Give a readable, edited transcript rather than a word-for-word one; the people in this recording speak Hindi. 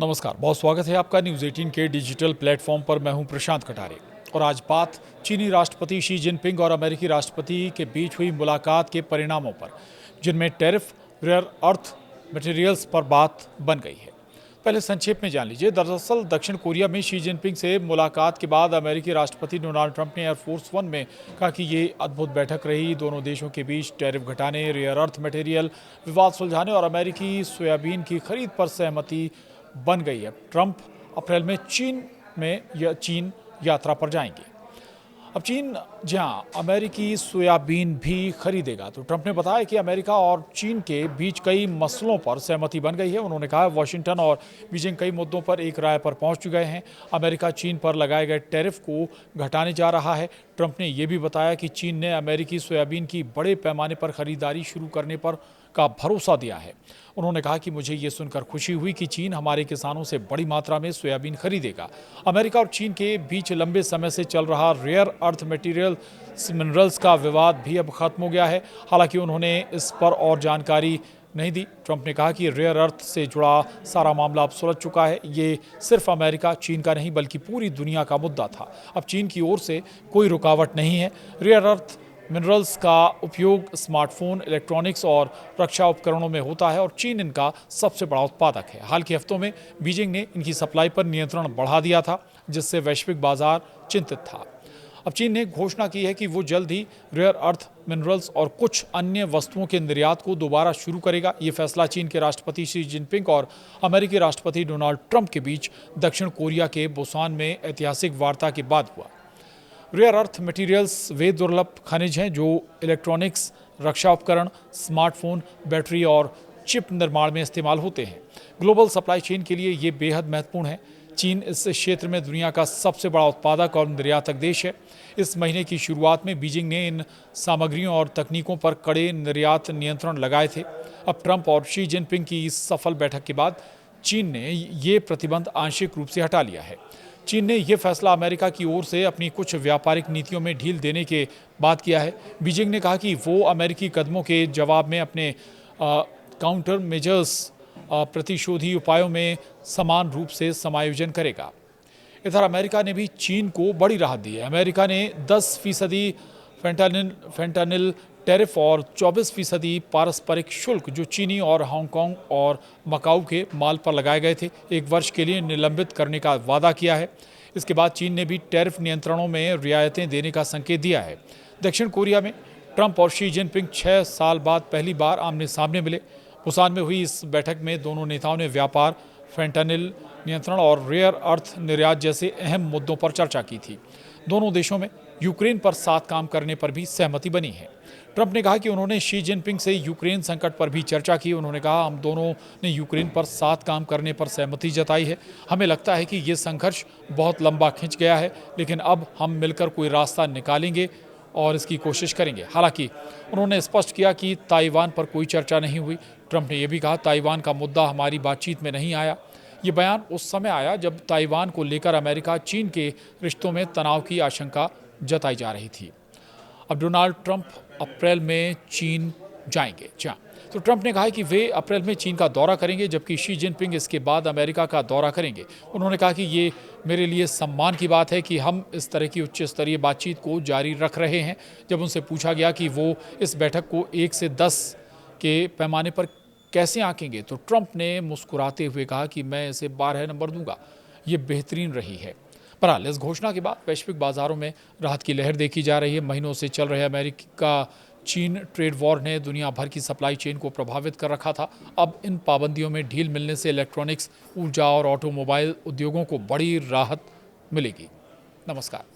नमस्कार, बहुत स्वागत है आपका न्यूज़ 18 के डिजिटल प्लेटफॉर्म पर। मैं हूं प्रशांत कटारे और आज बात चीनी राष्ट्रपति शी जिनपिंग और अमेरिकी राष्ट्रपति के बीच हुई मुलाकात के परिणामों पर, जिनमें टैरिफ, रेयर अर्थ मटेरियल्स पर बात बन गई है। पहले संक्षेप में जान लीजिए। दरअसल दक्षिण कोरिया में शी जिनपिंग से मुलाकात के बाद अमेरिकी राष्ट्रपति डोनाल्ड ट्रंप ने एयरफोर्स वन में कहा कि ये अद्भुत बैठक रही। दोनों देशों के बीच टैरिफ घटाने, रेयर अर्थ मटेरियल विवाद सुलझाने और अमेरिकी सोयाबीन की खरीद पर सहमति बन गई है। ट्रंप अप्रैल में चीन यात्रा पर जाएंगे। अब चीन जहां अमेरिकी सोयाबीन भी खरीदेगा, तो ट्रंप ने बताया कि अमेरिका और चीन के बीच कई मसलों पर सहमति बन गई है। उन्होंने कहा वाशिंगटन और बीजिंग कई मुद्दों पर एक राय पर पहुंच चुके हैं। अमेरिका चीन पर लगाए गए टैरिफ को घटाने जा रहा है। ट्रंप ने यह भी बताया कि चीन ने अमेरिकी सोयाबीन की बड़े पैमाने पर खरीदारी शुरू करने पर का भरोसा दिया है। उन्होंने कहा कि मुझे ये सुनकर खुशी हुई कि चीन हमारे किसानों से बड़ी मात्रा में सोयाबीन खरीदेगा। अमेरिका और चीन के बीच लंबे समय से चल रहा रेयर अर्थ मिनरल्स का विवाद भी अब खत्म हो गया है। हालांकि उन्होंने इस पर और जानकारी नहीं दी। ट्रंप ने कहा कि रेयर अर्थ से जुड़ा सारा मामला अब सुलझ चुका है। ये सिर्फ अमेरिका चीन का नहीं बल्कि पूरी दुनिया का मुद्दा था। अब चीन की ओर से कोई रुकावट नहीं है। रेयर अर्थ मिनरल्स का उपयोग स्मार्टफोन, इलेक्ट्रॉनिक्स और रक्षा उपकरणों में होता है और चीन इनका सबसे बड़ा उत्पादक है। हाल के हफ्तों में बीजिंग ने इनकी सप्लाई पर नियंत्रण बढ़ा दिया था, जिससे वैश्विक बाजार चिंतित था। अब चीन ने घोषणा की है कि वो जल्द ही रेयर अर्थ मिनरल्स और कुछ अन्य वस्तुओं के निर्यात को दोबारा शुरू करेगा। ये फैसला चीन के राष्ट्रपति शी जिनपिंग और अमेरिकी राष्ट्रपति डोनाल्ड ट्रंप के बीच दक्षिण कोरिया के बुसान में ऐतिहासिक वार्ता के बाद हुआ। रेयर अर्थ मटेरियल्स वे दुर्लभ खनिज हैं जो इलेक्ट्रॉनिक्स, रक्षा उपकरण, स्मार्टफोन, बैटरी और चिप निर्माण में इस्तेमाल होते हैं। ग्लोबल सप्लाई चेन के लिए ये बेहद महत्वपूर्ण है। चीन इस क्षेत्र में दुनिया का सबसे बड़ा उत्पादक और निर्यातक देश है। इस महीने की शुरुआत में बीजिंग ने इन सामग्रियों और तकनीकों पर कड़े निर्यात नियंत्रण लगाए थे। अब ट्रंप और शी जिनपिंग की इस सफल बैठक के बाद चीन ने ये प्रतिबंध आंशिक रूप से हटा लिया है। चीन ने यह फैसला अमेरिका की ओर से अपनी कुछ व्यापारिक नीतियों में ढील देने के बाद किया है। बीजिंग ने कहा कि वो अमेरिकी कदमों के जवाब में अपने काउंटर मेजर्स प्रतिशोधी उपायों में समान रूप से समायोजन करेगा। इधर अमेरिका ने भी चीन को बड़ी राहत दी है। अमेरिका ने 10% फेंटानिल टैरिफ और 24% पारस्परिक शुल्क जो चीनी और हांगकांग और मकाऊ के माल पर लगाए गए थे, 1 वर्ष के लिए निलंबित करने का वादा किया है। इसके बाद चीन ने भी टैरिफ नियंत्रणों में रियायतें देने का संकेत दिया है। दक्षिण कोरिया में ट्रंप और शी जिनपिंग 6 साल बाद पहली बार आमने सामने मिले। बुसान में हुई इस बैठक में दोनों नेताओं ने व्यापार, फेंटानिल नियंत्रण और रेयर अर्थ निर्यात जैसे अहम मुद्दों पर चर्चा की थी। दोनों देशों में यूक्रेन पर साथ काम करने पर भी सहमति बनी है। ट्रंप ने कहा कि उन्होंने शी जिनपिंग से यूक्रेन संकट पर भी चर्चा की। उन्होंने कहा हम दोनों ने यूक्रेन पर साथ काम करने पर सहमति जताई है। हमें लगता है कि ये संघर्ष बहुत लंबा खिंच गया है, लेकिन अब हम मिलकर कोई रास्ता निकालेंगे और इसकी कोशिश करेंगे। हालांकि उन्होंने स्पष्ट किया कि ताइवान पर कोई चर्चा नहीं हुई। ट्रंप ने यह भी कहा ताइवान का मुद्दा हमारी बातचीत में नहीं आया। ये बयान उस समय आया जब ताइवान को लेकर अमेरिका चीन के रिश्तों में तनाव की आशंका जताई जा रही थी। अब डोनाल्ड ट्रंप अप्रैल में चीन जाएंगे। तो ट्रंप ने कहा कि वे अप्रैल में चीन का दौरा करेंगे, जबकि शी जिनपिंग इसके बाद अमेरिका का दौरा करेंगे। उन्होंने कहा कि ये मेरे लिए सम्मान की बात है कि हम इस तरह की उच्च स्तरीय बातचीत को जारी रख रहे हैं। जब उनसे पूछा गया कि वो इस बैठक को 1 से 10 के पैमाने पर कैसे आंकेंगे, तो ट्रंप ने मुस्कुराते हुए कहा कि मैं इसे 12 नंबर दूंगा। ये बेहतरीन रही है। बहरहाल इस घोषणा के बाद वैश्विक बाजारों में राहत की लहर देखी जा रही है। महीनों से चल रहे अमेरिका चीन ट्रेड वॉर ने दुनिया भर की सप्लाई चेन को प्रभावित कर रखा था। अब इन पाबंदियों में ढील मिलने से इलेक्ट्रॉनिक्स, ऊर्जा और ऑटोमोबाइल उद्योगों को बड़ी राहत मिलेगी। नमस्कार।